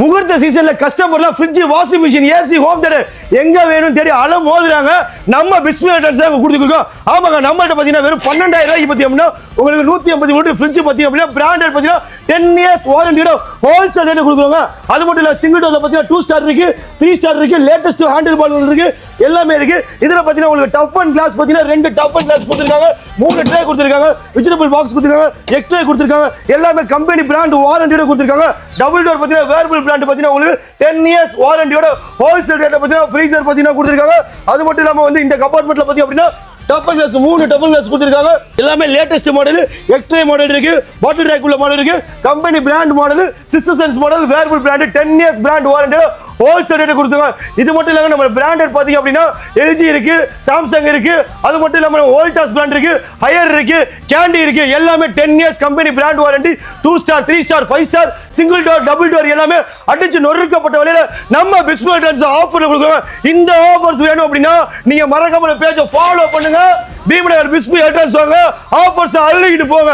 முகூர்த்த சீசன்ல கஸ்டமர்லாம் fridge, washing machine, AC, home theatre எங்க வேணும் தேடி அலம் மோதுறாங்க. நம்ம பிஸ்மி எலக்ட்ரானிக்ஸ் தான் கொடுத்துருக்கோம். ஆமாங்க, நம்மள்ட்ட பார்த்தீங்கன்னா வெறும் 12,000 ரூபாய்க்கு பத்தி அப்படின்னா உங்களுக்கு 150 ஃப்ரிட்ஜ் பத்தி அப்படின்னா பிராண்டட் பார்த்தீங்கன்னா 10 இயர்ஸ் வாரண்டியோட ஹோல்சேல் ரேட் கொடுக்குறாங்க. அது மட்டும் இல்ல சிங்கிள் டோர்ல பார்த்தீங்கன்னா 2 ஸ்டார் இருக்கு, 3 ஸ்டார் இருக்கு, லேட்டஸ்ட் ஹேண்டில் பால் இருக்கு, எல்லாமே இருக்கு. இதுல பார்த்தீங்கன்னா உங்களுக்கு டப் அண்ட் கிளாஸ் பார்த்தீங்கன்னா 2 டப் அண்ட் கிளாஸ் கொடுத்துருக்காங்க, 3 ட்ரே கொடுத்துருக்காங்க, வெஜிடபிள் பாக்ஸ் கொடுத்துருக்காங்க, எக் ட்ரே கொடுத்துருக்காங்க, எல்லாமே கம்பெனி பிராண்ட் வாரண்டியோட கொடுத்துருக்காங்க. டபுள் டோர் பார்த்தீங்கன்னா வேர்புல் பிராண்ட் பார்த்தீங்கன்னா உங்களுக்கு 10 இயர்ஸ் வாரண்டியோட ஹோல்சேல் ரேட்ல பார்த்தீங்கன்னா ஃப்ரீசர் பார்த்தீங்கன்னா கொடுத்துருக்காங்க. அது மட்டும் இல்லாம வந்து இந்த கம்பார்ட்மெண்ட்ல பார்த்தீங்க அப்படின்னா டபுள் கிளாஸ் 3 டபுள் கிளாஸ் கொடுத்துருக்காங்க. எல்லாமே லேட்டஸ்ட் மாடல், எக்ட்ரே மாடல் இருக்கு, பாட்டில் ரேக் உள்ள மாடல் இருக்கு, கம்பெனி பிராண்ட் மாடல், சிஸ்டர் சென்ஸ் model, Whirlpool brand 10 years brand வாரண்டியோட ஹோல்சேல் ரேட் கொடுத்துருக்காங்க. இது மட்டும் இல்லாம நம்ம பிராண்டட் பாத்தீங்க அப்படின்னா LG இருக்கு, சாம்சங் இருக்கு, அது மட்டும் இல்லாம வோல்டாஸ் பிராண்ட் இருக்கு, ஹையர் இருக்கு, கேண்டி இருக்கு, எல்லாமே 10 years company brand warranty, 2 star, 3 star, 5 star, single door, double door எல்லாமே அடிச்சு நொறுக்கப்பட்ட விலையில நம்ம பிஸ்மி எலக்ட்ரானிக்ஸ் ஆஃபர்ல கொடுக்குறோம். இந்த ஆஃபர்ஸ் வேணும் அப்படின்னா நீங்க மறக்காம பேஜை ஃபாலோ பண்ணுங்க. பீமநகர் பிஸ்மி எலக்ட்ரானிக்ஸ் வாங்க, ஆஃபர்ஸ் அள்ளிக்கிட்டு போங்க.